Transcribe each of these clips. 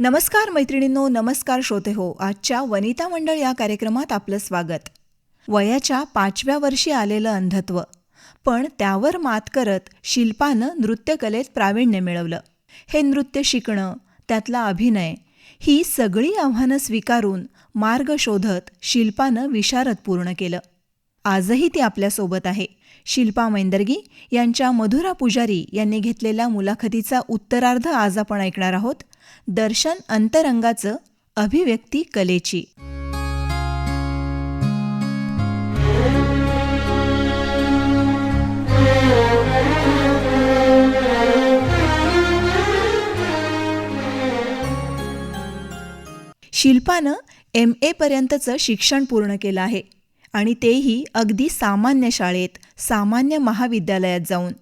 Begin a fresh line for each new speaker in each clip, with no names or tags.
नमस्कार मैत्रिणींनो, नमस्कार श्रोते हो. आजच्या वनिता मंडळ या कार्यक्रमात आपलं स्वागत. वयाच्या 5व्या वर्षी आलेलं अंधत्व, पण त्यावर मात करत शिल्पानं नृत्यकलेत प्रावीण्य मिळवलं. हे नृत्य शिकणं, त्यातला अभिनय, ही सगळी आव्हानं स्वीकारून मार्ग शोधत शिल्पानं विशारद पूर्ण केलं. आजही ती आपल्यासोबत आहे. शिल्पा मैंदर्गी यांच्या मधुरा पुजारी यांनी घेतलेल्या मुलाखतीचा उत्तरार्ध आज आपण ऐकणार आहोत. दर्शन अंतरंगाचं, अभिव्यक्ती कलेची. शिल्पानं MA पर्यंतचं शिक्षण पूर्ण केलं आहे आणि तेही अगदी सामान्य शाळेत, सामान्य महाविद्यालयात जाऊन.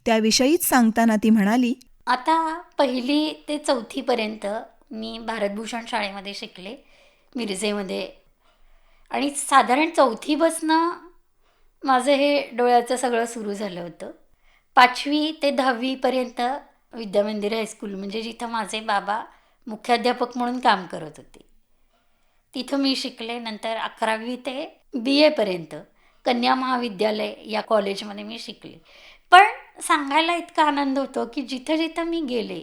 त्याविषयीच सांगताना ती म्हणाली,
आता 1ली ते 4थीपर्यंत मी भारतभूषण शाळेमध्ये शिकले, मिरजेमध्ये. आणि साधारण 4थीपासनं माझं हे डोळ्याचं सगळं सुरू झालं होतं. 5वी ते 10वीपर्यंत विद्यामंदिर हायस्कूल, म्हणजे जिथं माझे बाबा मुख्याध्यापक म्हणून काम करत होते, तिथं मी शिकले. नंतर 11वी ते BA पर्यंत कन्या महाविद्यालय या कॉलेजमध्ये मी शिकले. पण सांगायला इतका आनंद होतो की जिथं जिथं मी गेले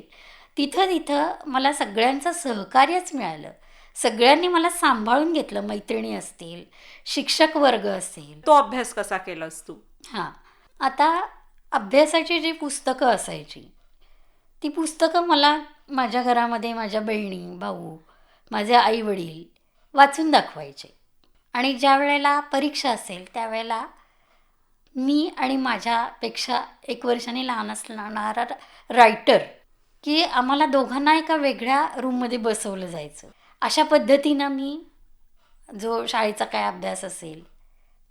तिथं तिथं मला सगळ्यांचं सहकार्यच मिळालं. सगळ्यांनी मला सांभाळून घेतलं. मैत्रिणी असतील, शिक्षक वर्ग असेल.
तो अभ्यास कसा केलास तू?
हां, आता अभ्यासाची जी पुस्तकं असायची, ती पुस्तकं मला माझ्या घरामध्ये माझ्या बहिणी, भाऊ, माझे आईवडील वाचून दाखवायचे. आणि ज्या वेळेला परीक्षा असेल त्यावेळेला मी आणि माझ्यापेक्षा 1 वर्षाने लहान असणारा रायटर, की आम्हाला दोघांना एका वेगळ्या रूममध्ये बसवलं जायचं. अशा पद्धतीनं मी जो शाळेचा काय अभ्यास असेल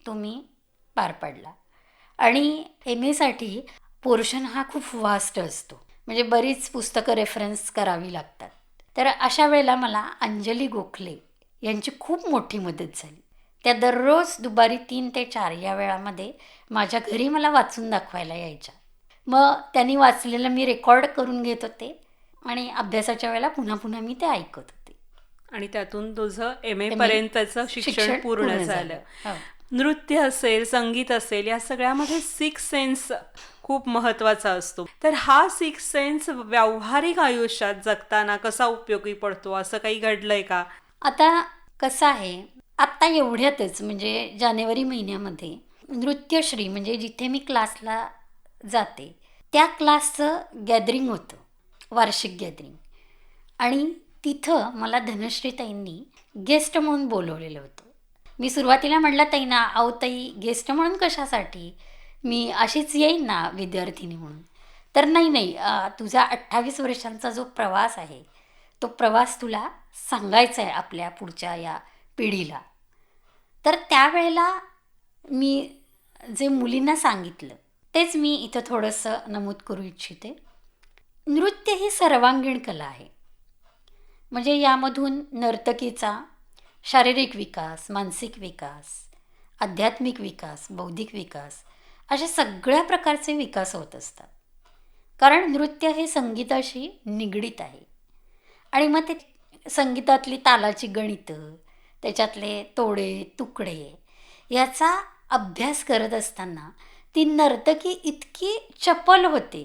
तो मी पार पाडला. आणि MAसाठी पोर्शन हा खूप वास्ट असतो, म्हणजे बरीच पुस्तकं रेफरन्स करावी लागतात. तर अशा वेळेला मला अंजली गोखले यांची खूप मोठी मदत झाली. त्या दररोज दुपारी 3 ते 4 या वेळामध्ये माझ्या घरी मला वाचून दाखवायला यायच्या. मग त्यांनी वाचलेलं मी रेकॉर्ड करून घेत होते आणि अभ्यासाच्या वेळेला पुन्हा पुन्हा मी ते ऐकत होते.
आणि त्यातून तुझं MA पर्यंतचं शिक्षण पूर्ण झालं.
हो.
नृत्य असेल, संगीत असेल, या सगळ्यामध्ये 6 सेन्स खूप महत्त्वाचा असतो. तर हा 6 सेन्स व्यावहारिक आयुष्यात जगताना कसा उपयोगी पडतो, असं काही घडलंय का?
आता कसं आहे, आत्ता एवढ्यातच म्हणजे जानेवारी महिन्यामध्ये नृत्यश्री, म्हणजे जिथे मी क्लासला जाते त्या क्लासचं गॅदरिंग होतं, वार्षिक गॅदरिंग. आणि तिथं मला धनश्रीताईंनी गेस्ट म्हणून बोलवलेलं होतं. मी सुरुवातीला म्हटलं ताईंना, अहो ताई, गेस्ट म्हणून कशासाठी, मी अशीच येईन ना विद्यार्थिनी म्हणून. तर नाही, तुझा 28 वर्षांचा जो प्रवास आहे तो प्रवास तुला सांगायचा आहे आपल्या पुढच्या या पिढीला. तर त्यावेळेला मी जे मुलींना सांगितलं तेच मी इथं थोडंसं नमूद करू इच्छिते. नृत्य ही सर्वांगीण कला आहे, म्हणजे यामधून नर्तकीचा शारीरिक विकास, मानसिक विकास, आध्यात्मिक विकास, बौद्धिक विकास, अशा सगळ्या प्रकारचे विकास होत असतात. कारण नृत्य हे संगीताशी निगडीत आहे. आणि मग ते संगीतातली तालाची गणितं, त्याच्यातले तोडे तुकडे, याचा अभ्यास करत असताना ती नर्तकी इतकी चपल होते.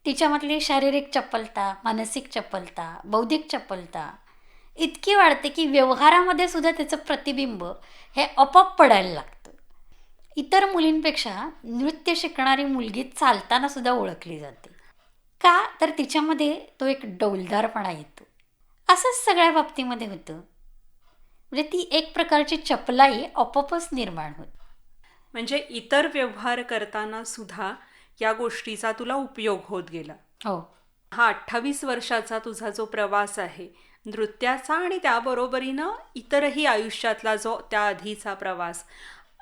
तिच्यामधली शारीरिक चपलता, मानसिक चपलता, बौद्धिक चपलता इतकी वाढते की व्यवहारामध्ये सुद्धा त्याचं प्रतिबिंब हे आपोआप पडायला लागतं. इतर मुलींपेक्षा नृत्य शिकणारी मुलगी चालताना सुद्धा ओळखली जाते. का तर तिच्यामध्ये तो एक डौलदारपणा येतो. असंच सगळ्या बाबतीमध्ये होतं. म्हणजे ती एक प्रकारची चपलाई आपोआपच निर्माण होते.
म्हणजे इतर व्यवहार करताना सुद्धा या गोष्टीचा तुला उपयोग होत गेला.
हो.
हा 28 वर्षाचा तुझा जो प्रवास आहे नृत्याचा, आणि त्याबरोबरीनं इतरही आयुष्यातला जो त्याआधीचा प्रवास,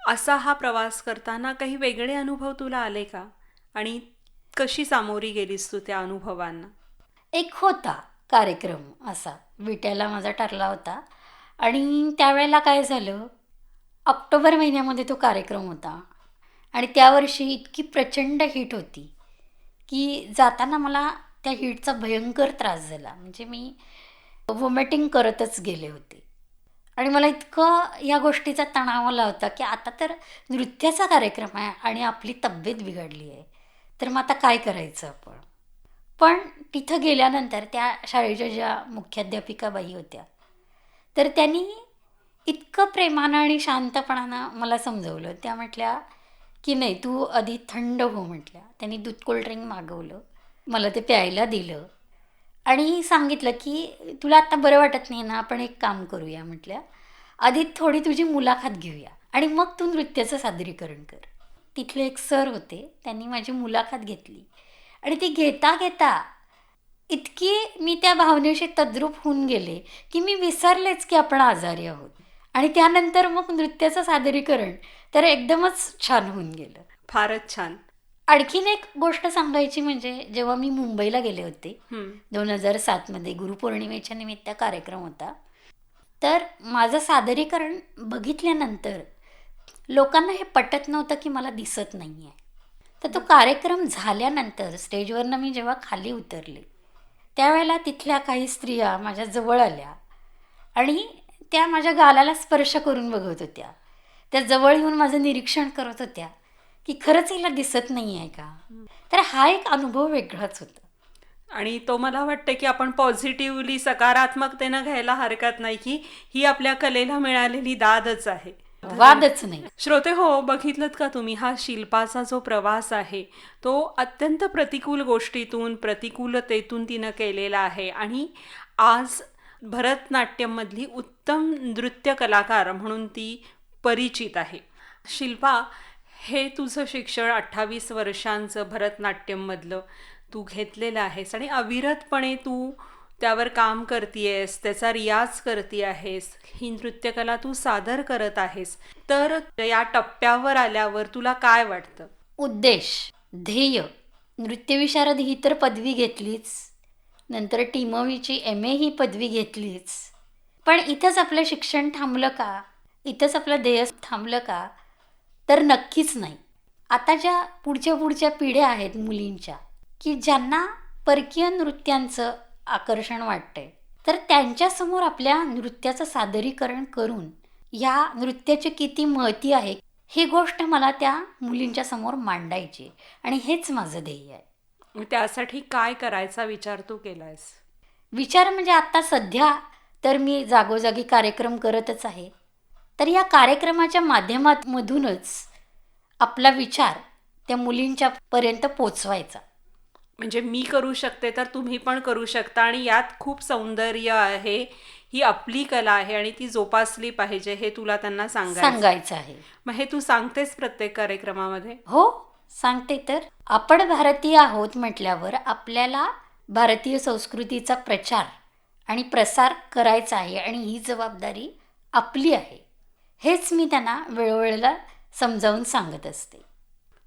असा हा प्रवास करताना काही वेगळे अनुभव तुला आले का? आणि कशी सामोरी गेलीस तू त्या अनुभवांना?
एक होता कार्यक्रम असा विट्याला माझा ठरला होता. आणि त्यावेळेला काय झालं, ऑक्टोबर महिन्यामध्ये तो कार्यक्रम होता. आणि त्यावर्षी इतकी प्रचंड हिट होती की जाताना मला त्या हिटचा भयंकर त्रास झाला. म्हणजे मी वॉमिटिंग करतच गेले होते. आणि मला इतकं या गोष्टीचा तणाव आला होता की आता तर नृत्याचा कार्यक्रम आहे आणि आपली तब्येत बिघडली आहे, तर मग आता काय करायचं आपण. पण तिथं गेल्यानंतर त्या शाळेच्या ज्या मुख्याध्यापिका बाई होत्या, तर त्यांनी इतकं प्रेमानं आणि शांतपणानं मला समजवलं. त्या म्हटल्या की नाही, तू आधी थंड हो म्हटल्या. त्यांनी दूध कोल्ड्रिंक मागवलं, मला ते प्यायला दिलं आणि सांगितलं की तुला आत्ता बरं वाटत नाही ना, आपण एक काम करूया म्हटल्या, आधी थोडी तुझी मुलाखत घेऊया आणि मग तू नृत्याचं सादरीकरण कर. तिथले एक सर होते, त्यांनी माझी मुलाखत घेतली आणि ती घेता घेता इतकी मी त्या भावनेशी तद्रूप होऊन गेले की मी विसरलेच की आपण आजारी आहोत. आणि त्यानंतर मग नृत्याचं सादरीकरण तर एकदमच छान होऊन गेलं.
फारच छान.
आणखीन एक गोष्ट सांगायची म्हणजे जेव्हा मी मुंबईला गेले होते
हं.
2007मध्ये, गुरुपौर्णिमेच्या निमित्त कार्यक्रम होता, तर माझं सादरीकरण बघितल्यानंतर लोकांना हे पटत नव्हतं की मला दिसत नाही आहे. तर तो कार्यक्रम झाल्यानंतर स्टेजवरनं मी जेव्हा खाली उतरले, त्यावेळेला तिथल्या काही स्त्रिया माझ्या जवळ आल्या आणि त्या माझ्या गालाला स्पर्श करून बघत होत्या. त्या जवळ येऊन माझं निरीक्षण करत होत्या की खरंच हिला दिसत नाही आहे का. तर हा एक अनुभव वेगळाच होता.
आणि तो मला वाटतं की आपण पॉझिटिव्हली सकारात्मकतेनं घ्यायला हरकत नाही की ही आपल्या कलेला मिळालेली दादच आहे.
वादच नाही.
श्रोते हो, बघितलं का तुम्ही, हा शिल्पाचा जो प्रवास आहे तो अत्यंत प्रतिकूल गोष्टीतून, प्रतिकूलतेतून तिनं केलेला आहे आणि आज भरतनाट्यममधली उत्तम नृत्य कलाकार म्हणून ती परिचित आहे. शिल्पा, हे तुझं शिक्षण 28 वर्षांचं भरतनाट्यममधलं तू घेतलेलं आहेस आणि अविरतपणे तू त्यावर काम करतीयेस, त्याचा रियाज करती आहेस, ही नृत्यकला तू सादर करत आहेस. तर या टप्प्यावर आल्यावर तुला काय वाटतं?
उद्देश, ध्येय, नृत्यविशारद ही तर पदवी घेतलीच, नंतर टीमवीची MA ही पदवी घेतलीच, पण इथंच आपलं शिक्षण थांबलं का? इथंच आपलं ध्येय थांबलं का? तर नक्कीच नाही. आता ज्या पुढच्या पिढ्या आहेत मुलींच्या, की ज्यांना परकीय नृत्यांचं आकर्षण वाटतंय, तर त्यांच्यासमोर आपल्या नृत्याचं सादरीकरण करून या नृत्याची किती महती आहे ही गोष्ट मला त्या मुलींच्या समोर मांडायची आणि हेच माझं ध्येय आहे.
मग त्यासाठी काय करायचा विचार तू केलायस?
विचार म्हणजे आत्ता सध्या तर मी जागोजागी कार्यक्रम करतच आहे. तर या कार्यक्रमाच्या माध्यमामधूनच आपला विचार त्या मुलींच्या पर्यंत पोचवायचा.
म्हणजे मी करू शकते तर तुम्ही पण करू शकता आणि यात खूप सौंदर्य आहे, ही आपली कला आहे आणि ती जोपासली पाहिजे हे तुला त्यांना
सांगायचं आहे.
मग हे तू सांगतेस प्रत्येक कार्यक्रमामध्ये?
हो, सांगते तर. आपण भारतीय आहोत म्हटल्यावर आपल्याला भारतीय संस्कृतीचा प्रचार आणि प्रसार करायचा आहे आणि ही जबाबदारी आपली आहे. हेच मी त्यांना वेळोवेळेला समजावून सांगत असते.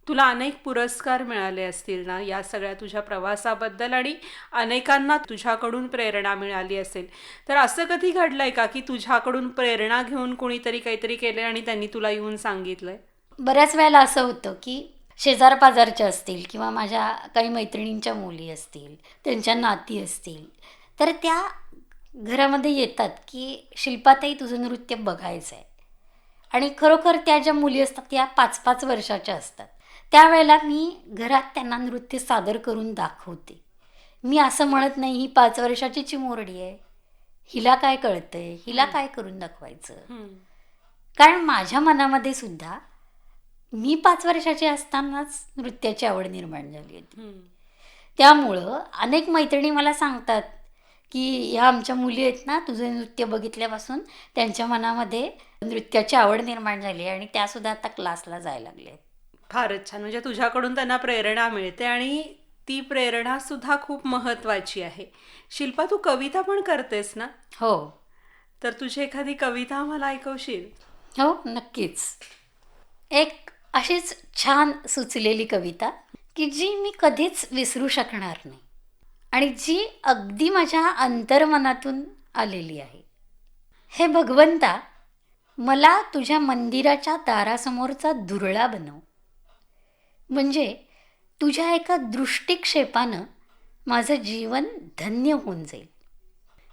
तुला अनेक पुरस्कार मिळाले असतील ना या सगळ्या तुझ्या प्रवासाबद्दल आणि अनेकांना तुझ्याकडून प्रेरणा मिळाली असेल. तर असं कधी घडलंय का की तुझ्याकडून प्रेरणा घेऊन कोणीतरी काहीतरी केलंय आणि त्यांनी तुला येऊन सांगितलंय?
बऱ्याच वेळेला असं होतं की शेजारपाजारच्या असतील किंवा माझ्या काही मैत्रिणींच्या मुली असतील, त्यांच्या नाती असतील, तर त्या घरामध्ये येतात की शिल्पाताई तुझं नृत्य बघायचं आहे. आणि खरोखर त्या ज्या मुली असतात त्या 5-5 वर्षाच्या असतात. त्यावेळेला मी घरात त्यांना नृत्य सादर करून दाखवते. मी असं म्हणत नाही ही 5 वर्षाची चिमुरडी आहे, हिला काय कळतंय, हिला काय करून दाखवायचं. कारण माझ्या मनामध्ये सुद्धा मी 5 वर्षाची असतानाच नृत्याची आवड निर्माण झाली होती. त्यामुळं अनेक मैत्रिणी मला सांगतात की ह्या आमच्या मुली आहेत ना, तुझं नृत्य बघितल्यापासून त्यांच्या मनामध्ये नृत्याची आवड निर्माण झाली आणि त्यासुद्धा आता क्लासला जायला लागले.
फारच छान. म्हणजे तुझ्याकडून त्यांना प्रेरणा मिळते आणि ती प्रेरणासुद्धा खूप महत्त्वाची आहे. शिल्पा, तू कविता पण करतेस ना?
हो
तर तुझी एखादी कविता आम्हाला ऐकवशील?
हो, नक्कीच. एक अशीच छान सुचलेली कविता की जी मी कधीच विसरू शकणार नाही आणि जी अगदी माझ्या अंतर्मनातून आलेली आहे. हे भगवंता, मला तुझ्या मंदिराच्या दारासमोरचा धुरळा बनव, म्हणजे तुझ्या एका दृष्टिक्षेपानं माझं जीवन धन्य होऊन जाईल.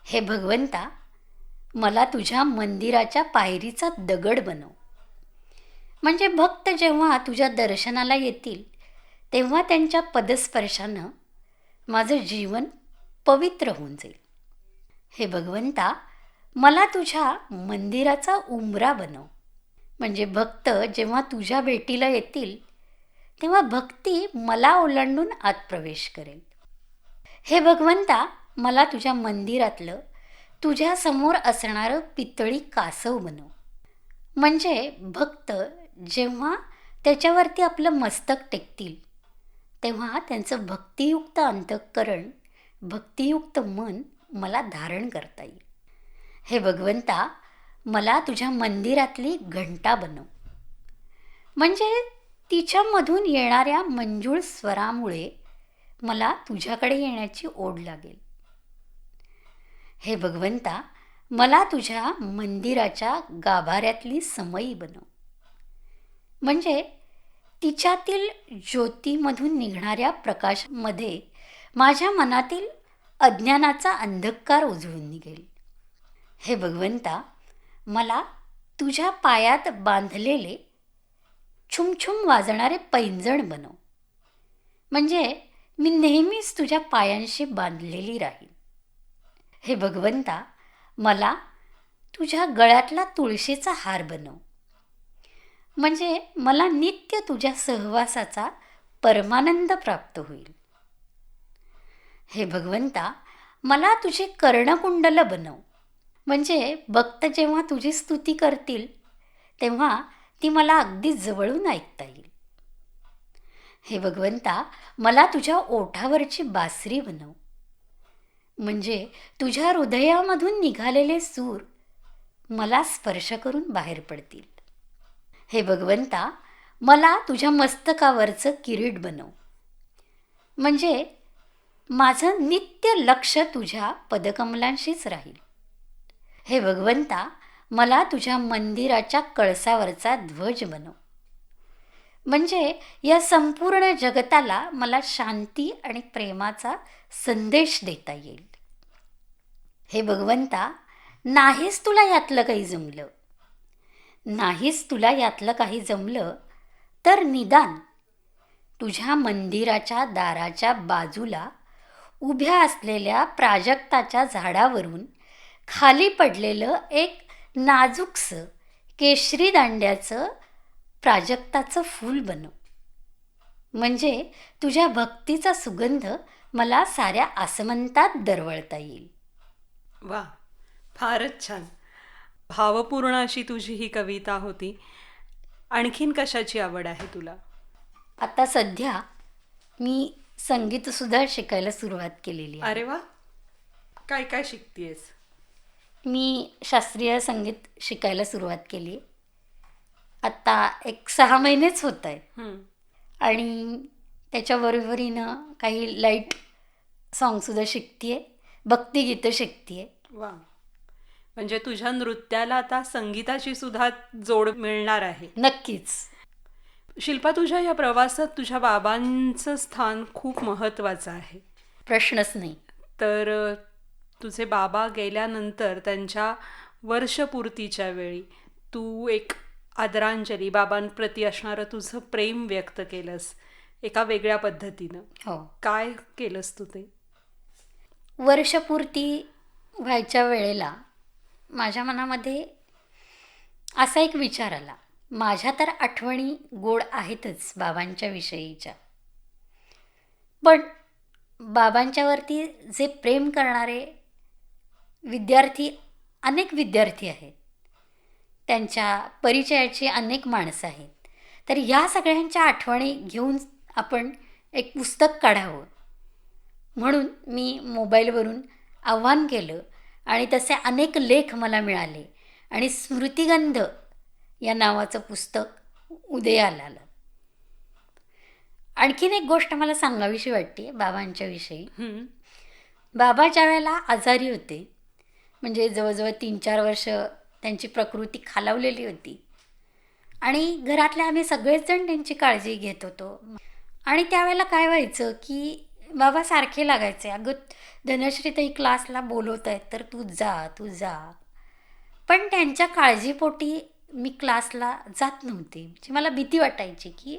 हे भगवंता, मला तुझ्या मंदिराच्या पायरीचा दगड बनव. म्हणजे भक्त जेव्हा तुझ्या दर्शनाला येतील तेव्हा त्यांच्या पदस्पर्शानं माझं जीवन पवित्र होऊन जाईल. हे भगवंता, मला तुझ्या मंदिराचा उंबरा बनव. म्हणजे भक्त जेव्हा तुझ्या भेटीला येतील तेव्हा भक्ती मला ओलांडून आत प्रवेश करेल. हे भगवंता, मला तुझ्या मंदिरातलं तुझ्यासमोर असणारं पितळी कासव बनव. म्हणजे भक्त जेव्हा त्याच्यावरती आपलं मस्तक टेकतील तेव्हा त्यांचं भक्तियुक्त अंतःकरण, भक्तियुक्त मन मला धारण करता येईल. हे भगवंता, मला तुझ्या मंदिरातली घंटा बनव. म्हणजे तिच्यामधून येणाऱ्या मंजूळ स्वरामुळे मला तुझ्याकडे येण्याची ओढ लागेल. हे भगवंता, मला तुझ्या मंदिराच्या गाभाऱ्यातली समई बनव. म्हणजे तिच्यातील ज्योतीमधून निघणाऱ्या प्रकाशामध्ये माझ्या मनातील अज्ञानाचा अंधकार उजळून निघेल. हे भगवंता, मला तुझ्या पायात बांधलेले छुमछुम वाजणारे पैंजण बनव. म्हणजे मी नेहमीच तुझ्या पायांशी बांधलेली राहील. हे भगवंता, मला तुझ्या गळ्यातला तुळशीचा हार बनव. म्हणजे मला नित्य तुझ्या सहवासाचा परमानंद प्राप्त होईल. हे भगवंता, मला तुझे कर्णकुंडल बनव. म्हणजे भक्त जेव्हा तुझी स्तुती करतील तेव्हा ती मला अगदी जवळून ऐकता येईल. हे भगवंता, मला तुझ्या ओठावरची बासरी बनव. म्हणजे तुझ्या हृदयामधून निघालेले सूर मला स्पर्श करून बाहेर पडतील. हे भगवंता, मला तुझ्या मस्तकावरचं किरीट बनव. म्हणजे माझं नित्य लक्ष तुझ्या पदकमलांशीच राहील. हे भगवंता, मला तुझ्या मंदिराच्या कळसावरचा ध्वज बनव. म्हणजे या संपूर्ण जगताला मला शांती आणि प्रेमाचा संदेश देता येईल. हे भगवंता, नाहीच तुला यातलं काही जमलं, नाहीच तुला यातलं काही जमलं तर निदान तुझ्या मंदिराच्या दाराच्या बाजूला उभ्या असलेल्या प्राजक्ताच्या झाडावरून खाली पडलेलं एक नाजूकसं केशरी दांड्याचं प्राजक्ताचं फूल बनव. म्हणजे तुझ्या भक्तीचा सुगंध मला साऱ्या आसमंतात दरवळता येईल.
वा, फारच छान. भावपूर्ण अशी तुझी ही कविता होती. आणखीन कशाची आवड आहे तुला?
आता सध्या मी संगीतसुद्धा शिकायला सुरुवात केलेली आहे.
अरे वा, काय काय शिकतेस?
मी शास्त्रीय संगीत शिकायला सुरुवात केली. आत्ता एक 6 महिनेच होत आहेत. आणि त्याच्याबरोबरीनं काही लाईट सॉन्गसुद्धा शिकते आहे, भक्तिगीतं शिकते आहे.
वा, म्हणजे तुझ्या नृत्याला आता संगीताची सुद्धा जोड मिळणार आहे.
नक्कीच.
शिल्पा, तुझ्या या प्रवासात तुझ्या बाबांचं स्थान खूप महत्त्वाचं आहे.
प्रश्नच नाही.
तर तुझे बाबा गेल्यानंतर त्यांच्या वर्षपूर्तीच्या वेळी तू एक आदरांजली, बाबांप्रती असणारं तुझं प्रेम व्यक्त केलंस एका वेगळ्या पद्धतीनं.
हो.
काय केलंस तू ते?
वर्षपूर्ती व्हायच्या वेळेला माझ्या मनामध्ये असा एक विचार आला. माझ्या तर आठवणी गोड आहेतच बाबांच्या विषयीच्या, पण बाबांच्यावरती जे प्रेम करणारे विद्यार्थी, अनेक विद्यार्थी आहेत, त्यांच्या परिचयाची अनेक माणसं आहेत. तर ह्या सगळ्यांच्या आठवणी घेऊन आपण एक पुस्तक काढावं म्हणून मी मोबाईलवरून आव्हान केलं आणि तसे अनेक लेख मला मिळाले आणि स्मृतिगंध या नावाचं पुस्तक उदयाला आलं. आणखीन एक गोष्ट मला सांगावीशी वाटते बाबांच्या विषयी. बाबा ज्या वेळेला आजारी होते, म्हणजे जवळजवळ 3-4 वर्ष त्यांची प्रकृती खालावलेली होती आणि घरातले आम्ही सगळेच जण त्यांची काळजी घेत होतो. आणि त्यावेळेला काय व्हायचं की बाबा सारखे लागायचे, "अगं धनश्री ताई क्लासला बोलवत आहेत तर तू जा, तू जा." पण त्यांच्या काळजीपोटी मी क्लासला जात नव्हते. म्हणजे मला भीती वाटायची की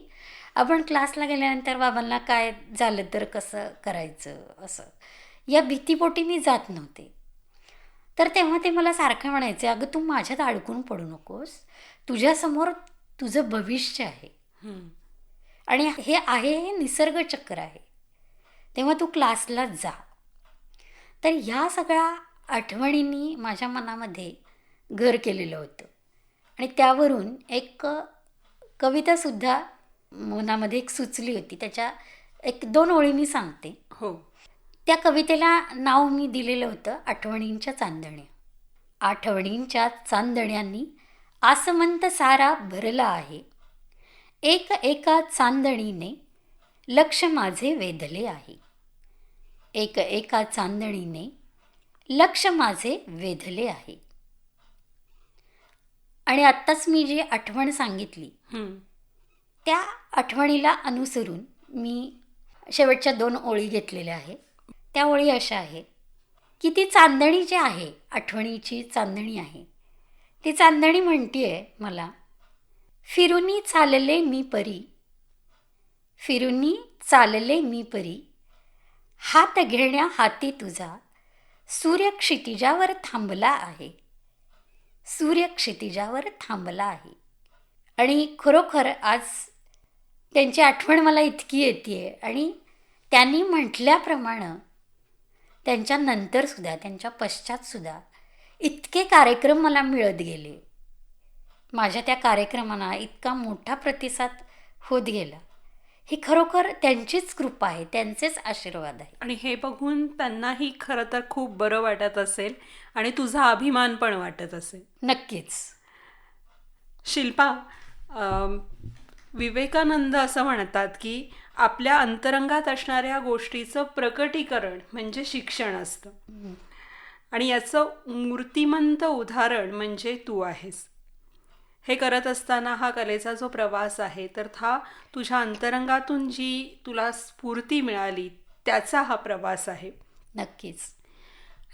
आपण क्लासला गेल्यानंतर बाबांना काय झालं तर कसं करायचं असं. या भीतीपोटी मी जात नव्हते. तर तेव्हा ते मला सारखं म्हणायचे, "अगं तू माझ्यात अडकून पडू नकोस. तुझ्यासमोर तुझं भविष्य आहे
हं.
आणि हे निसर्ग चक्र आहे. तेव्हा तू क्लासला जा." तर ह्या सगळ्या आठवणींनी माझ्या मनामध्ये घर केलेलं होतं आणि त्यावरून एक कवितासुद्धा मनामध्ये एक सुचली होती. त्याच्या 1-2 ओळी मी सांगते.
हो.
त्या कवितेला नाव मी दिलेलं होतं आठवणींच्या चांदण्या. आठवणींच्या चांदण्यांनी आसमंत सारा भरला आहे. एक एका चांदणीने लक्ष माझे वेधले आहे. एक एका चांदणीने लक्ष माझे वेधले आहे. आणि आत्ताच मी जी आठवण सांगितली
हं.
त्या आठवणीला अनुसरून मी शेवटच्या 2 ओळी घेतलेल्या आहेत. त्या ओळी अशा आहेत की ती चांदणी जी आहे, आठवणीची चांदणी आहे, ती चांदणी म्हणतीये मला, "फिरुनी चालले मी परी, फिरुनी चालले मी परी, हात घेण्या हाती तुझा, सूर्य क्षितिजावर थांबला आहे, सूर्य क्षितिजावर थांबला आहे." आणि खरोखर आज त्यांची आठवण मला इतकी येते आणि त्यांनी म्हटल्याप्रमाणे त्यांच्या नंतरसुद्धा, त्यांच्या पश्चातसुद्धा इतके कार्यक्रम मला मिळत गेले. माझ्या त्या कार्यक्रमांना इतका मोठा प्रतिसाद होत गेला. ही खरोखर त्यांचीच कृपा आहे, त्यांचेच आशीर्वाद आहे.
आणि हे बघून त्यांनाही खरं तर खूप बरं वाटत असेल आणि तुझा अभिमान पण वाटत असेल.
नक्कीच.
शिल्पा, विवेकानंद असं म्हणतात की आपल्या अंतरंगात असणाऱ्या गोष्टीचं प्रकटीकरण म्हणजे शिक्षण असतं. आणि याचं मूर्तिमंत उदाहरण म्हणजे तू आहेस. हे करत असताना हा कलेचा जो प्रवास आहे तर हा तुझ्या अंतरंगातून जी तुला स्फूर्ती मिळाली त्याचा हा प्रवास आहे.
नक्कीच.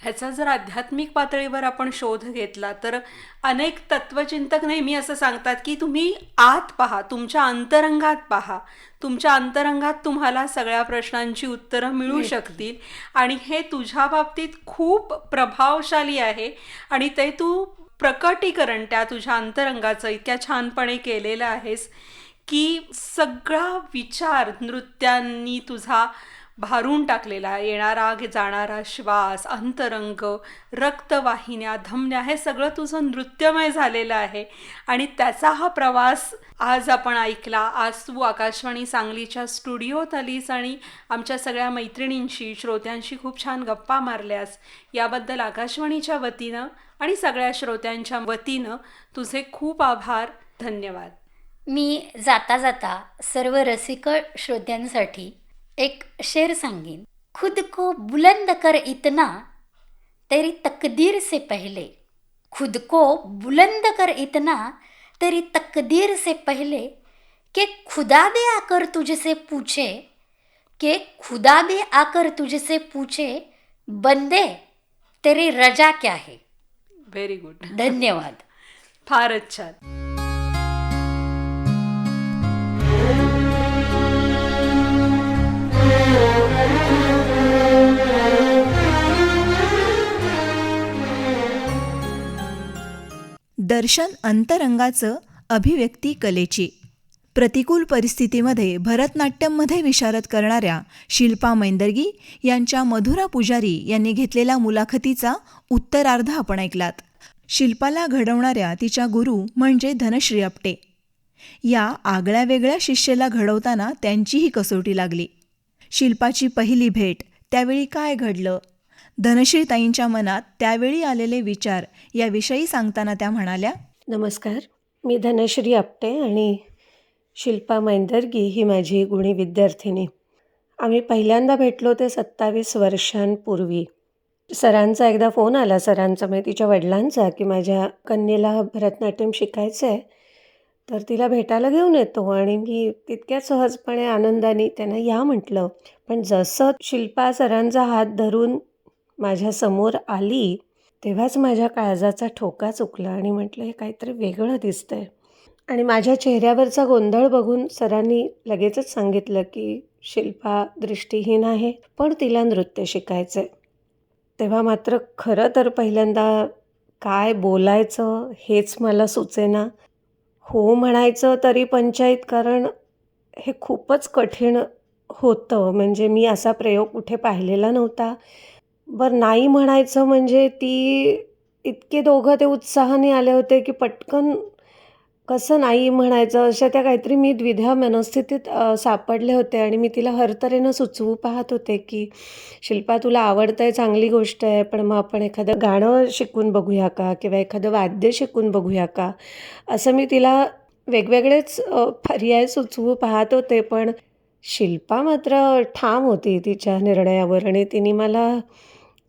ह्याचा जर आध्यात्मिक पातळीवर आपण शोध घेतला तर अनेक तत्वचिंतक नेहमी असं सांगतात की तुम्ही आत पहा, तुमच्या अंतरंगात पहा. तुमच्या अंतरंगात तुम्हाला सगळ्या प्रश्नांची उत्तरं मिळू
मिळतील.
शकतील आणि हे तुझ्या बाबतीत खूप प्रभावशाली आहे आणि ते तू प्रकटीकरण त्या तुझ्या अंतरंगाचं इतक्या छानपणे केलेलं आहेस की सगळा विचार नृत्यांनी तुझा भारून टाकलेला, येणारा जाणारा श्वास, अंतरंग, रक्तवाहिन्या, धमन्या हे सगळं तुझं नृत्यमय झालेलं आहे आणि त्याचा हा प्रवास आज आपण ऐकला. आज तू आकाशवाणी सांगलीच्या स्टुडिओत आलीस आणि आमच्या सगळ्या मैत्रिणींशी, श्रोत्यांशी खूप छान गप्पा मारल्यास. याबद्दल आकाशवाणीच्या वतीनं आणि सगळ्या श्रोत्यांच्या वतीनं तुझे खूप आभार. धन्यवाद.
मी जाता जाता सर्व रसिक श्रोत्यांसाठी एक शेर सांगेन. खुद को बुलंद कर इतना तेरी तकदीर से पहले, खुद को बुलंद कर इतना तेरी तकदीर से पहले, कि खुदा भी आकर तुझसे पूछे, कि खुदा भी आकर तुझसे पूछे, बंदे तेरी रजा क्या है.
Very good.
धन्यवाद.
फारच छान.
दर्शन अंतरंगाचं अभिव्यक्ती कलेची. प्रतिकूल परिस्थितीमध्ये भरतनाट्यममध्ये विशारद करणाऱ्या शिल्पा मैंदर्गी यांच्या मधुरा पुजारी यांनी घेतलेल्या मुलाखतीचा उत्तरार्ध आपण ऐकलात. शिल्पाला घडवणाऱ्या तिच्या गुरु म्हणजे धनश्री आपटे. या आगळ्या वेगळ्या शिष्येला घडवताना त्यांचीही कसोटी लागली. शिल्पाची पहिली भेट, त्यावेळी काय घडलं, धनश्रीताईंच्या मनात त्यावेळी आलेले विचार याविषयी सांगताना त्या म्हणाल्या,
नमस्कार, मी धनश्री आपटे आणि शिल्पा मैंदर्गी ही माझी गुणी विद्यार्थिनी. आम्ही पहिल्यांदा भेटलो ते 27 वर्षांपूर्वी. सरांचा एकदा फोन आला, सरांचा म्हणजे तिच्या वडिलांचा, की माझ्या कन्येला भरतनाट्यम शिकायचं आहे, तर तिला भेटायला घेऊन येतो. आणि मी तितक्या सहजपणे आनंदाने त्यांना या म्हटलं. पण जसं शिल्पा सरांचा हात धरून माझ्यासमोर आली तेव्हाच माझ्या काळजाचा ठोका चुकला आणि म्हटलं हे काहीतरी वेगळं दिसतंय. आणि माझ्या चेहऱ्यावरचा गोंधळ बघून सरांनी लगेचच सांगितलं की शिल्पा दृष्टीहीन आहे, पण तिला नृत्य शिकायचं आहे. तेव्हा मात्र खरं तर पहिल्यांदा काय बोलायचं हेच मला सुचेना. हो म्हणायचं तरी पंचाईत, कारण हे खूपच कठीण होतं. म्हणजे मी असा प्रयोग कुठे पाहिलेला नव्हता. बरं नाही म्हणायचं म्हणजे ती इतके दोघं ते उत्साहाने आले होते की पटकन कसं नाही म्हणायचं अशा त्या काहीतरी मी द्विधा मनस्थितीत सापडले होते. आणि मी तिला हरतऱ्हेनं सुचवू पाहत होते की शिल्पा तुला आवडतंय चांगली गोष्ट आहे, पण मग आपण एखादं गाणं शिकून बघूया का किंवा एखादं वाद्य शिकून बघूया का, असं मी तिला वेगवेगळेच पर्याय सुचवू पाहत होते. पण शिल्पा मात्र ठाम होती तिच्या निर्णयावर आणि तिने मला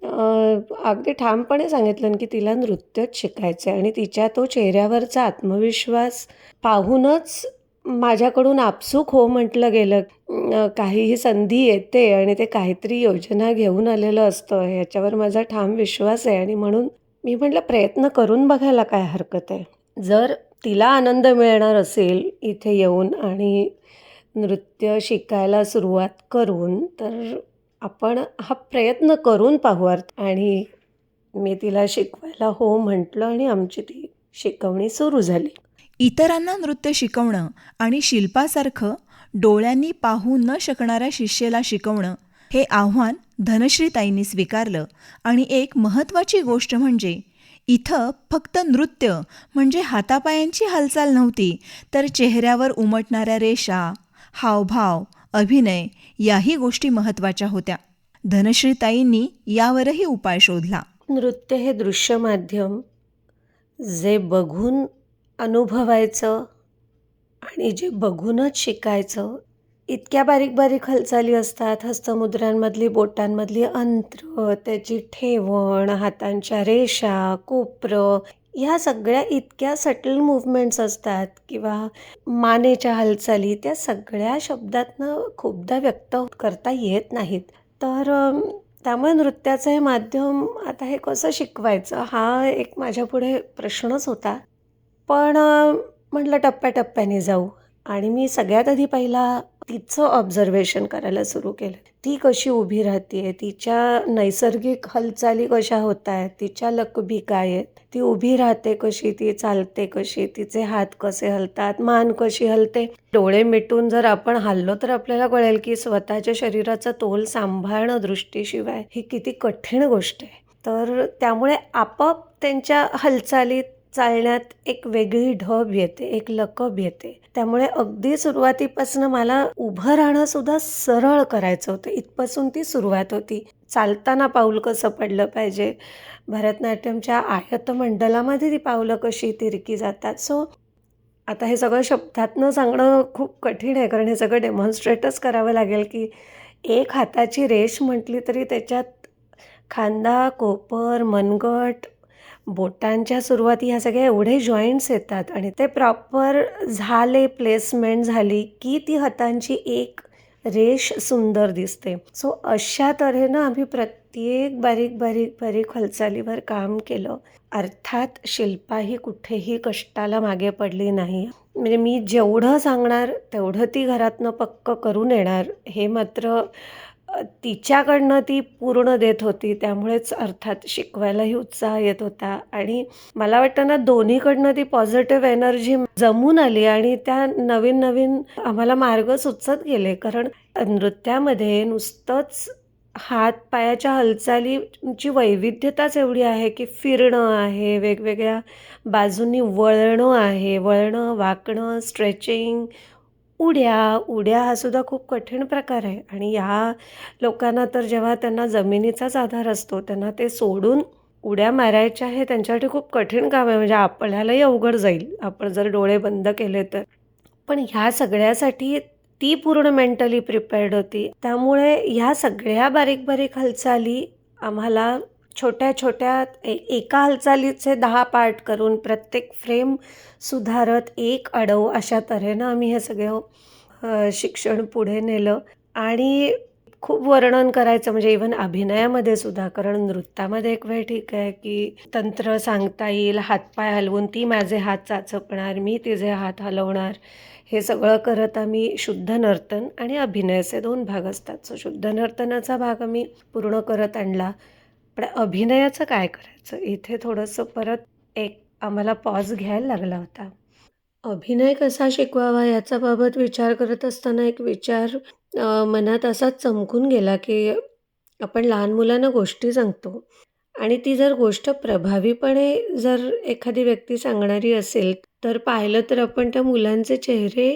अगदी ठामपणे सांगितलं की तिला नृत्यच शिकायचं आहे. आणि तिच्या तो चेहऱ्यावरचा आत्मविश्वास पाहूनच माझ्याकडून आपसूक हो म्हटलं गेलं. काहीही संधी येते आणि ते काहीतरी योजना घेऊन आलेलं असतं ह्याच्यावर माझा ठाम विश्वास आहे. आणि म्हणून मी म्हटलं प्रयत्न करून बघायला काय हरकत आहे. जर तिला आनंद मिळणार असेल इथे येऊन आणि नृत्य शिकायला सुरुवात करून, तर आपण हा प्रयत्न करून पाहूयात. आणि मी तिला शिकवायला हो म्हटलं आणि आमची ती शिकवणी सुरू झाली.
इतरांना नृत्य शिकवणं आणि शिल्पासारखं डोळ्यांनी पाहू न शकणाऱ्या शिष्येला शिकवणं हे आव्हान धनश्रीताईंनी स्वीकारलं. आणि एक महत्त्वाची गोष्ट म्हणजे इथं फक्त नृत्य म्हणजे हातापायांची हालचाल नव्हती, तर चेहऱ्यावर उमटणाऱ्या रेषा, हावभाव, अभिनय याही गोष्टी महत्त्वाच्या होत्या. धनश्रीताईंनी यावरही उपाय शोधला.
नृत्य हे दृश्य माध्यम जे बघून अनुभवायचं आणि जे बघूनच शिकायचं. इतक्या बारीक बारीक हालचाली असतात, हस्तमुद्रांमधली बोटांमधली अंतर, त्याची ठेवण, हातांच्या रेषा, कोपरं, ह्या सगळ्या इतक्या सटल मूव्हमेंट्स असतात किंवा मानेच्या हालचाली, त्या सगळ्या शब्दातनं खूपदा व्यक्त करता येत नाहीत. तर त्यामुळे नृत्याचं हे माध्यम आता हे कसं शिकवायचं हा एक माझ्यापुढे प्रश्नच होता. पण म्हटलं टप्प्याटप्प्याने जाऊ. आणि मी सगळ्यात आधी पहिला तिचं ऑब्झर्वेशन करायला सुरू केलं. ती कशी उभी राहते, तिच्या नैसर्गिक हालचाली कशा होत आहेत, तिच्या लकबी काय आहेत, ती उभी राहते कशी, ती चालते कशी, तिचे हात कसे हलतात, मान कशी हलते. डोळे मिटून जर आपण हललो तर आपल्याला कळेल की स्वतःच्या शरीराचा तोल सांभाळणं दृष्टीशिवाय ही किती कठीण गोष्ट आहे. तर त्यामुळे आपोआप त्यांच्या हालचालीत चालण्यात एक वेगळी ढब येते, एक लकब येते. त्यामुळे अगदी सुरुवातीपासून मला उभं राहणं सुद्धा सरळ करायचं होतं. इथपासून ती सुरुवात होती. चालताना पाऊल कसं पडलं पाहिजे, भरतनाट्यमच्या आयतमंडलामध्ये ती पावलं कशी तिरकी जातात. सो आता हे सगळं शब्दातनं सांगणं खूप कठीण आहे, कारण हे सगळं डेमॉन्स्ट्रेटच करावं लागेल की एक हाताची रेष म्हटली तरी त्याच्यात खांदा, कोपर, मनगट, बोटांच्या सुरुवाती ह्या सगळ्या एवढे जॉईंट्स येतात आणि ते प्रॉपर झाले, प्लेसमेंट झाली की ती हातांची एक रेष सुंदर दिसते. सो अशा तऱ्हेनं आम्ही प्रत्येक बारीक बारीक बारीक हालचालीवर काम केलं. अर्थात शिल्पा ही कुठेही कष्टाला मागे पडली नाही. म्हणजे मी जेवढं सांगणार तेवढं ती घरातनं पक्क करून येणार हे मात्र तिच्याकडनं ती पूर्ण देत होती. त्यामुळेच अर्थात शिकवायलाही उत्साह येत होता. आणि मला वाटतं ना दोन्हीकडनं ती पॉझिटिव्ह एनर्जी जमून आली आणि त्या नवीन नवीन आम्हाला मार्ग सुचत गेले. कारण नृत्यामध्ये नुसतंच हात पायाच्या हालचालीची वैविध्यताच एवढी आहे की फिरणं आहे, वेगवेगळ्या बाजूंनी वळणं आहे, वळणं, वाकणं, स्ट्रेचिंग, उड्या हा सुद्धा खूप कठीण प्रकार आहे. आणि ह्या लोकांना तर जेव्हा त्यांना जमिनीचाच आधार असतो, त्यांना ते सोडून उड्या मारायच्या हे त्यांच्यासाठी खूप कठीण काम आहे. म्हणजे आपल्यालाही अवघड जाईल आपण जर डोळे बंद केले तर. पण ह्या सगळ्यासाठी ती पूर्ण मेंटली प्रिपेअर्ड होती. त्यामुळे ह्या सगळ्या बारीक बारीक हालचाली आम्हाला छोट्या छोट्या एका हालचालीचे 10 पार्ट करून प्रत्येक फ्रेम सुधारत एक अडव अशा तऱ्हेनं आम्ही हे सगळं शिक्षण पुढे नेलं. आणि खूप वर्णन करायचं म्हणजे इव्हन अभिनयामध्ये सुद्धा. कारण नृत्यामध्ये एक वेळ ठीक आहे की तंत्र सांगता येईल, हातपाय हलवून ती माझे हात चाचपणार, मी तिचे हात हलवणार. हे सगळं करत आम्ही शुद्ध नर्तन आणि अभिनयाचे 2 भाग असतात. सो शुद्ध नर्तनाचा भाग आम्ही पूर्ण करत आणला. पण अभिनयाचं काय करायचं? इथे थोडंसं परत एक आम्हाला पॉज घ्यायला लागला होता. अभिनय कसा शिकवावा याचा बाबत विचार करत असताना एक विचार मनात असाच चमकून गेला, की आपण लहान मुलांना गोष्टी सांगतो आणि ती जर गोष्ट प्रभावीपणे जर एखादी व्यक्ती सांगणारी असेल, तर पाहिलं तर आपण त्या मुलांचे चेहरे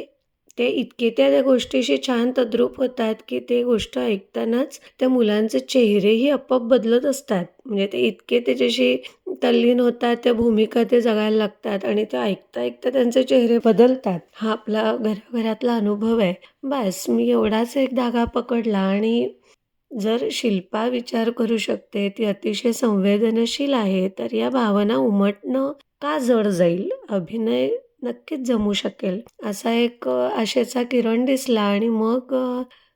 ते इतके त्या गोष्टीशी छान तद्रूप होतात, की ते गोष्ट ऐकतानाच त्या मुलांचे चेहरेही आपोआप बदलत असतात. म्हणजे ते इतके त्याच्याशी तल्लीन होतात, त्या भूमिका ते जगायला लागतात आणि ते ऐकता-ऐकता त्यांचे चेहरे बदलतात. हा आपला घराघरातला अनुभव आहे. बस मी एवढाच एक धागा पकडला आणि जर शिल्पा विचार करू शकते, ती अतिशय संवेदनशील आहे, तर या भावना उमटणं का जड जाईल? अभिनय नक्कीच जमू शकेल. असा एक आशेचा किरण दिसला आणि मग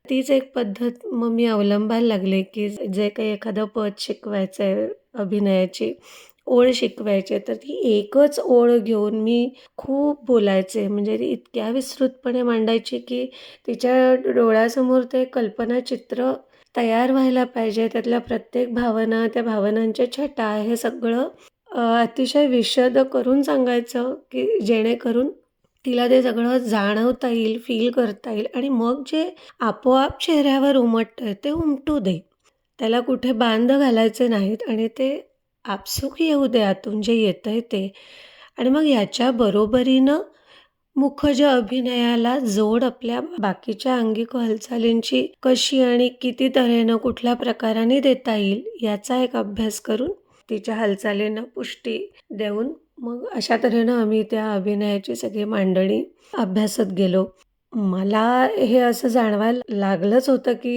तीच एक पद्धत मग मी अवलंबायला लागले, की जे काही एखादं पद शिकवायचं आहे, अभिनयाची ओळ शिकवायची आहे, तर ती एकच ओळ घेऊन मी खूप बोलायचे. म्हणजे ती इतक्या विस्तृतपणे मांडायची, की तिच्या डोळ्यासमोर ते कल्पनाचित्र तयार व्हायला पाहिजे. त्यातल्या प्रत्येक भावना, त्या भावनांच्या छटा हे सगळं अतिशय विशद करून सांगायचं, की जेणेकरून तिला ते सगळं जाणवता येईल, फील करता येईल आणि मग जे आपोआप चेहऱ्यावर उमटतंय ते उमटू दे. त्याला कुठे बांध घालायचे नाहीत आणि ते आपसूक येऊ दे आतून जे येतंय ते. आणि मग ह्याच्या बरोबरीनं मुखज अभिनयाला जोड आपल्या बाकीच्या अंगिक हालचालींची कशी आणि किती तऱ्हेनं, कुठल्या प्रकाराने देता येईल याचा एक अभ्यास करून तिच्या हालचालींना पुष्टी देऊन मग अशा तऱ्हेनं आम्ही त्या अभिनयाची सगळी मांडणी अभ्यासत गेलो. मला हे असं जाणवायला लागलंच होतं, की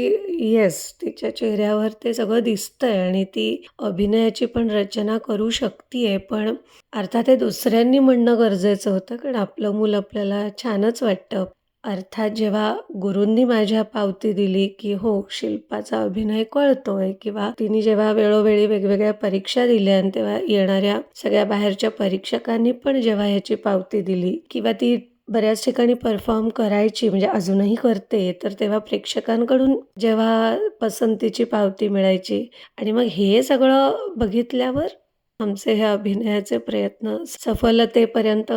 येस तिच्या चेहऱ्यावर ते सगळं दिसतंय आणि ती अभिनयाची पण रचना करू शकतीये. पण अर्थात हे दुसऱ्यांनी म्हणणं गरजेचं होतं, कारण आपलं मूल आपल्याला छानच वाटतं. अर्थात जेव्हा गुरूंनी माझ्या पावती दिली, की हो शिल्पाचा अभिनय कळतोय किंवा तिने जेव्हा वेळोवेळी वेगवेगळ्या परीक्षा दिल्या आणि तेव्हा येणाऱ्या सगळ्या बाहेरच्या परीक्षकांनी पण जेव्हा ह्याची पावती दिली किंवा ती बऱ्याच ठिकाणी परफॉर्म करायची म्हणजे अजूनही करते, तर तेव्हा प्रेक्षकांकडून जेव्हा पसंतीची पावती मिळायची आणि मग हे सगळं बघितल्यावर आमचे हे अभिनयाचे प्रयत्न सफलतेपर्यंत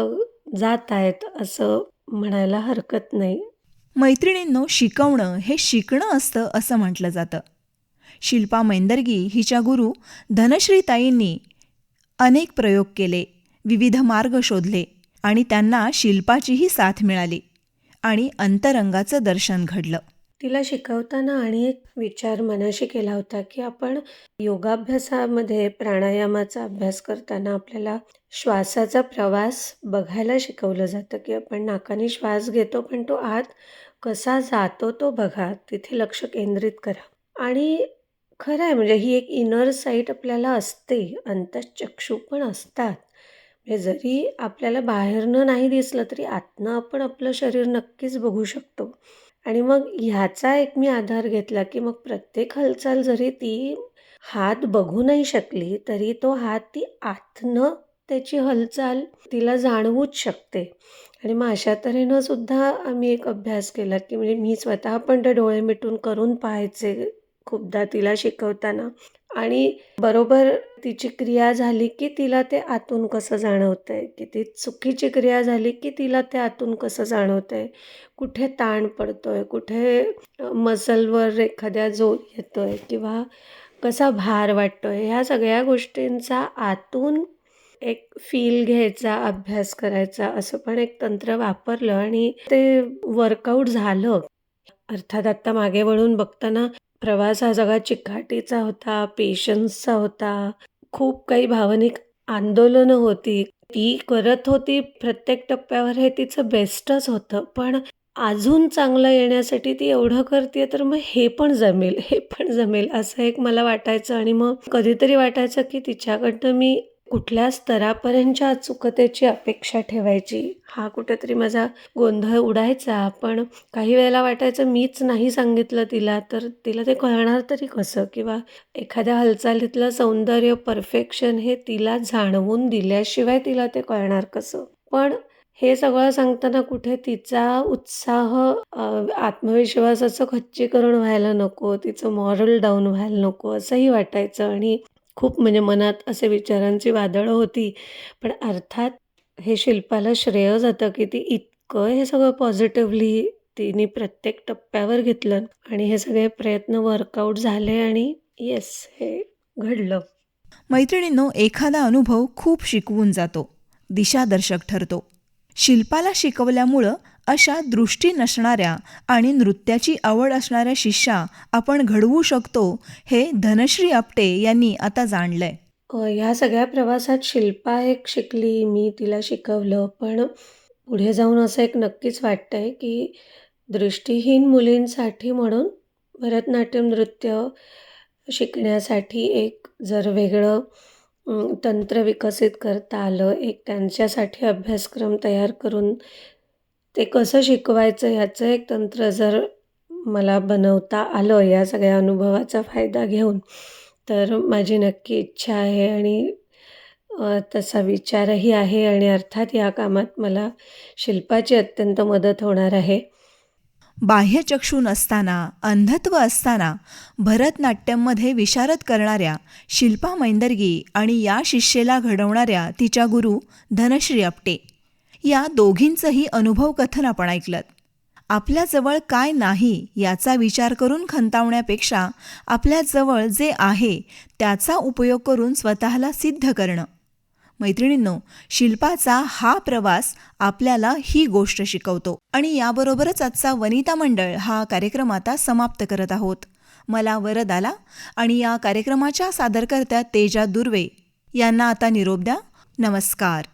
जात आहेत असं म्हणायला हरकत नाही.
मैत्रिणींनो, शिकवणं हे शिकणं असतं असं म्हटलं जातं. शिल्पा मैंदर्गी हिच्या गुरु धनश्रीताईंनी अनेक प्रयोग केले, विविध मार्ग शोधले आणि त्यांना शिल्पाचीही साथ मिळाली आणि अंतरंगाचं दर्शन घडलं.
तिला शिकवताना आणि एक विचार मनाशी केला होता, की आपण योगाभ्यासामध्ये प्राणायामाचा अभ्यास करताना आपल्याला श्वासाचा प्रवास बघायला शिकवलं जातं, की आपण नाकाने श्वास घेतो पण तो आत कसा जातो तो बघा, तिथे लक्ष केंद्रित करा. आणि खरं आहे म्हणजे ही एक इनर साईट आपल्याला असते, अंतःचक्षू पण असतात. म्हणजे जरी आपल्याला बाहेरनं नाही दिसलं तरी आतनं आपण आपलं शरीर नक्कीच बघू शकतो. आणि मग ह्याचा एक मी आधार घेतला, की मग प्रत्येक हालचाल जरी ती हात बघू नाही शकली, तरी तो हात ती आतनं त्याची हालचाल तिला जाणवूच शकते. आणि मग अशा तऱ्हेनं सुद्धा आम्ही एक अभ्यास केला, की म्हणजे मी स्वतः पण ते डोळे मिटून करून पाहायचे खूपदा तिला शिकवताना आणि बरोबर तिची क्रिया झाली, की तिला ते आतून कसं जाणवतंय, की ती चुकीची क्रिया झाली, की तिला ते आतून कसं जाणवतंय. कुठे ताण पडतोय, कुठे मसलवर एखाद्या जोर येतोय किंवा कसा भार वाटतोय, ह्या सगळ्या गोष्टींचा आतून एक फील घ्यायचा, अभ्यास करायचा असं पण एक तंत्र वापरलं आणि ते वर्कआउट झालं. अर्थात आत्ता मागे वळून बघताना प्रवास हा सगळा चिकाटीचा होता, पेशन्सचा होता. खूप काही भावनिक आंदोलनं होती. ती करत होती प्रत्येक टप्प्यावर हे तिचं बेस्टच होतं. पण अजून चांगलं येण्यासाठी ती एवढं करते तर मग हे पण जमेल, हे पण जमेल असं एक मला वाटायचं आणि मग कधीतरी वाटायचं की तिच्याकडनं मी कुठल्या स्तरापर्यंतच्या अचूकतेची अपेक्षा ठेवायची, हा कुठेतरी माझा गोंधळ उडायचा. पण काही वेळेला वाटायचं मीच नाही सांगितलं तिला, तर तिला ते कळणार तरी कसं? किंवा एखाद्या हालचालीतलं सौंदर्य, परफेक्शन हे तिला जाणवून दिल्याशिवाय तिला ते कळणार कसं? पण हे सगळं सांगताना कुठे तिचा उत्साह, आत्मविश्वासाचं खच्चीकरण व्हायला नको, तिचं मॉरल डाऊन व्हायला नको असंही वाटायचं. आणि खूप म्हणजे मनात असे विचारांची वादळं होती. पण अर्थात हे शिल्पाला श्रेय जातं, की ती इतकं हे सगळं पॉझिटिव्हली तिने प्रत्येक टप्प्यावर घेतलं आणि हे सगळे प्रयत्न वर्कआउट झाले आणि येस, हे घडलं.
मैत्रिणींनो, एखादा अनुभव खूप शिकवून जातो, दिशादर्शक ठरतो. शिल्पाला शिकवल्यामुळं अशा दृष्टी नसणाऱ्या आणि नृत्याची आवड असणाऱ्या शिष्या आपण घडवू शकतो, हे धनश्री आपटे यांनी आता जाणलंय.
ह्या सगळ्या प्रवासात शिल्पा एक शिकली, मी तिला शिकवलं. पण पुढे जाऊन असं एक नक्कीच वाटतंय, की दृष्टिहीन मुलींसाठी म्हणून भरतनाट्यम नृत्य शिकण्यासाठी एक जर वेगळं तंत्र विकसित करता आलं, एक त्यांच्यासाठी अभ्यासक्रम तयार करून ते कसं शिकवायचं ह्याचं एक तंत्र जर मला बनवता आलं या सगळ्या अनुभवाचा फायदा घेऊन, तर माझी नक्की इच्छा आहे आणि तसा विचारही आहे. आणि अर्थात या कामात मला शिल्पाची अत्यंत मदत होणार आहे.
बाह्यचक्षू नसताना, अंधत्व असताना भरतनाट्यममध्ये विशारद करणाऱ्या शिल्पा मैंदर्गी आणि या शिष्येला घडवणाऱ्या तिच्या गुरु धनश्री आपटे, या दोघींचंही अनुभवकथन आपण ऐकलं. आपल्याजवळ काय नाही याचा विचार करून खंतावण्यापेक्षा आपल्याजवळ जे आहे त्याचा उपयोग करून स्वतःला सिद्ध करणं. मैत्रिणींनो, शिल्पाचा हा प्रवास आपल्याला ही गोष्ट शिकवतो. आणि याबरोबरच आजचा वनिता मंडळ हा कार्यक्रम आता समाप्त करत आहोत. मला वरद आला आणि या कार्यक्रमाच्या सादरकर्त्या तेजा दुर्वे यांना आता निरोप द्या. नमस्कार.